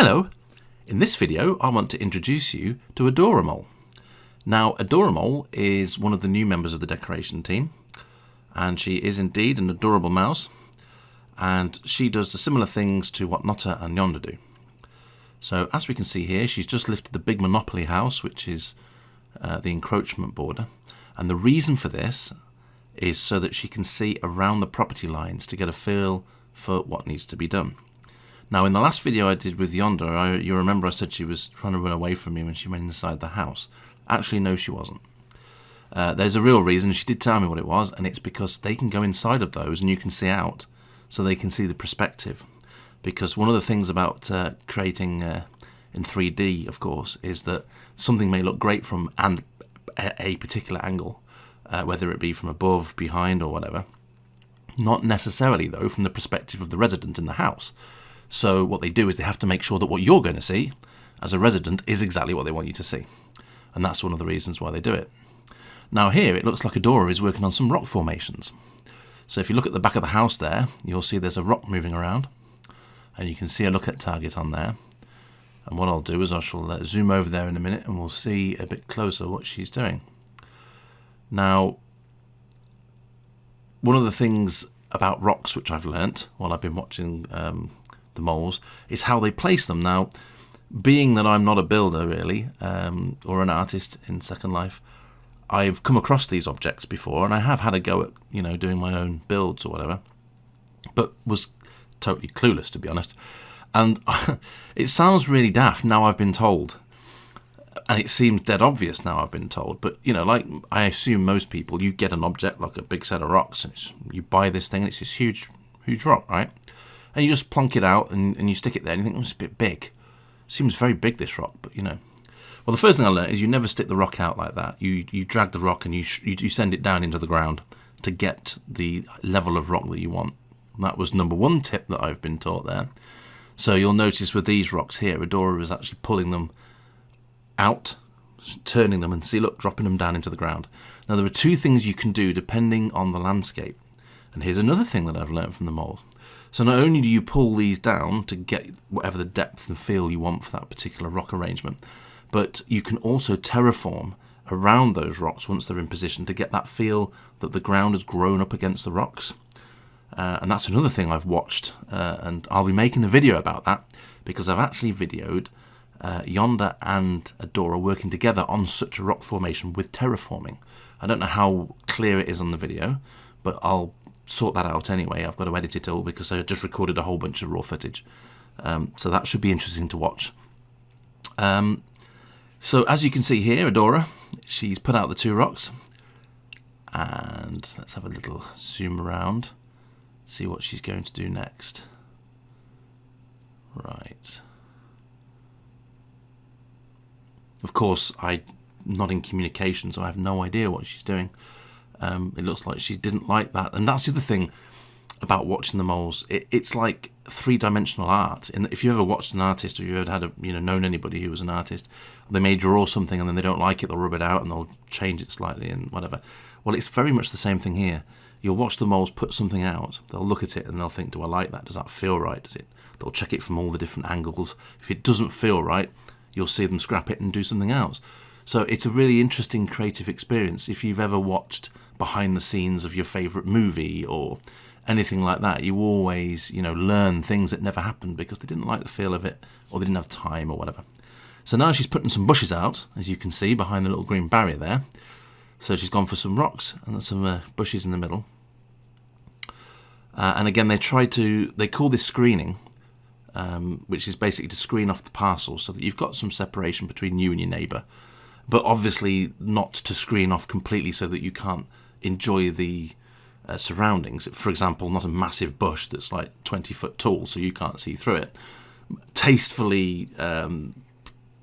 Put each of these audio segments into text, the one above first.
Hello! In this video I want to introduce you to Adora. Now Adora is one of the new members of the decoration team, and she is indeed an adorable mouse, and she does the similar things to what Notta and Yonder do. So as we can see here, she's just lifted the big Monopoly house, which is the encroachment border, and the reason for this is so that she can see around the property lines to get a feel for what needs to be done. Now, in the last video I did with Yonder, you remember I said she was trying to run away from me when she went inside the house. Actually, no, she wasn't. There's a real reason. She did tell me what it was, and it's because they can go inside of those and you can see out, so they can see the perspective. Because one of the things about creating in 3D, of course, is that something may look great from a particular angle, whether it be from above, behind, or whatever. Not necessarily, though, from the perspective of the resident in the house. So what they do is they have to make sure that what you're going to see as a resident is exactly what they want you to see. And that's one of the reasons why they do it. Now here it looks like Adora is working on some rock formations. So if you look at the back of the house there, you'll see there's a rock moving around. And you can see a look at target on there. And what I'll do is I shall zoom over there in a minute and we'll see a bit closer what she's doing. Now, one of the things about rocks which I've learnt while I've been watching the moles is how they place them. Now, being that I'm not a builder really, or an artist in Second Life, I've come across these objects before and I have had a go at doing my own builds or whatever, but was totally clueless, to be honest. And it sounds really daft now I've been told, and it seems dead obvious now I've been told, but like I assume most people, you get an object like a big set of rocks and you buy this thing and it's this huge rock, right? And you just plonk it out and you stick it there and you think, it's a bit big. Seems very big, this rock, but Well, the first thing I learned is you never stick the rock out like that. You drag the rock and you send it down into the ground to get the level of rock that you want. And that was number one tip that I've been taught there. So you'll notice with these rocks here, Adora is actually pulling them out, turning them, and see, look, dropping them down into the ground. Now there are two things you can do depending on the landscape. And here's another thing that I've learned from the moles. So not only do you pull these down to get whatever the depth and feel you want for that particular rock arrangement, but you can also terraform around those rocks once they're in position to get that feel that the ground has grown up against the rocks. And that's another thing I've watched, and I'll be making a video about that because I've actually videoed Yonder and Adora working together on such a rock formation with terraforming. I don't know how clear it is on the video, but I'll sort that out anyway. I've got to edit it all because I just recorded a whole bunch of raw footage. So that should be interesting to watch. So as you can see here, Adora, she's put out the two rocks. And let's have a little zoom around, see what she's going to do next. Right. Of course, I'm not in communication, so I have no idea what she's doing. It looks like she didn't like that. And that's the other thing about watching the moles. It's like three-dimensional art. If you ever watched an artist, or you ever had known anybody who was an artist, they may draw something and then they don't like it, they'll rub it out and they'll change it slightly and whatever. Well, it's very much the same thing here. You'll watch the moles put something out, they'll look at it and they'll think, do I like that? Does that feel right? They'll check it from all the different angles. If it doesn't feel right, you'll see them scrap it and do something else. So it's a really interesting creative experience. If you've ever watched behind the scenes of your favourite movie or anything like that, you always, learn things that never happened because they didn't like the feel of it or they didn't have time or whatever. So now she's putting some bushes out, as you can see, behind the little green barrier there. So she's gone for some rocks and some bushes in the middle. And again, they call this screening, which is basically to screen off the parcels so that you've got some separation between you and your neighbour. But obviously not to screen off completely so that you can't enjoy the surroundings. For example, not a massive bush that's like 20 foot tall so you can't see through it. Tastefully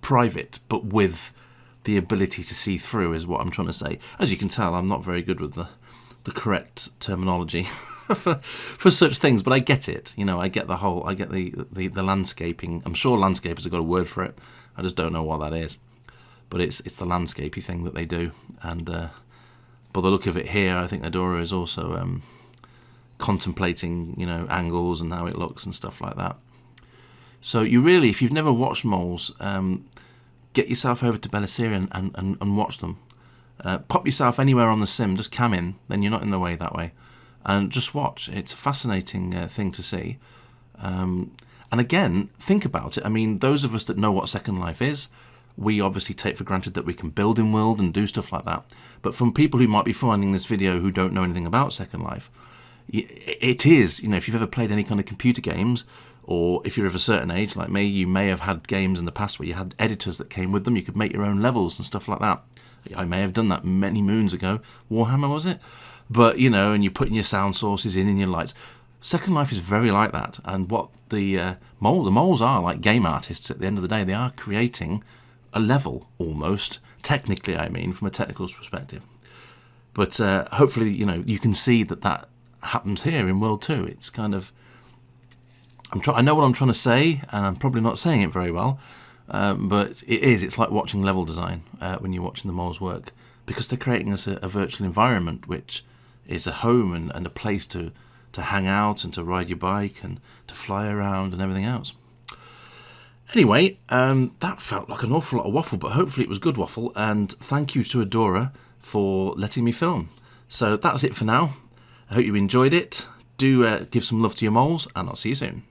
private, but with the ability to see through is what I'm trying to say. As you can tell, I'm not very good with the correct terminology for such things, but I get it. I get the landscaping. I'm sure landscapers have got a word for it. I just don't know what that is. But it's the landscapey thing that they do, and by the look of it here, I think Adora is also contemplating, angles and how it looks and stuff like that. So you really, if you've never watched moles, get yourself over to Belliseria and watch them. Pop yourself anywhere on the sim, just cam in, then you're not in the way that way. And just watch. It's a fascinating thing to see. And again, think about it. I mean, those of us that know what Second Life is, we obviously take for granted that we can build in world and do stuff like that. But from people who might be finding this video who don't know anything about Second Life, it is, if you've ever played any kind of computer games, or if you're of a certain age like me, you may have had games in the past where you had editors that came with them. You could make your own levels and stuff like that. I may have done that many moons ago. Warhammer, was it? But, and you're putting your sound sources in and your lights. Second Life is very like that. And what the moles are, like game artists at the end of the day, they are creating a level almost, technically, I mean, from a technical perspective. But hopefully, you can see that happens here in World 2. It's kind of, I know what I'm trying to say, and I'm probably not saying it very well, but it's like watching level design when you're watching the moles work, because they're creating us a virtual environment which is a home and a place to hang out and to ride your bike and to fly around and everything else. Anyway, that felt like an awful lot of waffle, but hopefully it was good waffle, and thank you to Adora for letting me film. So that's it for now. I hope you enjoyed it. Do give some love to your moles, and I'll see you soon.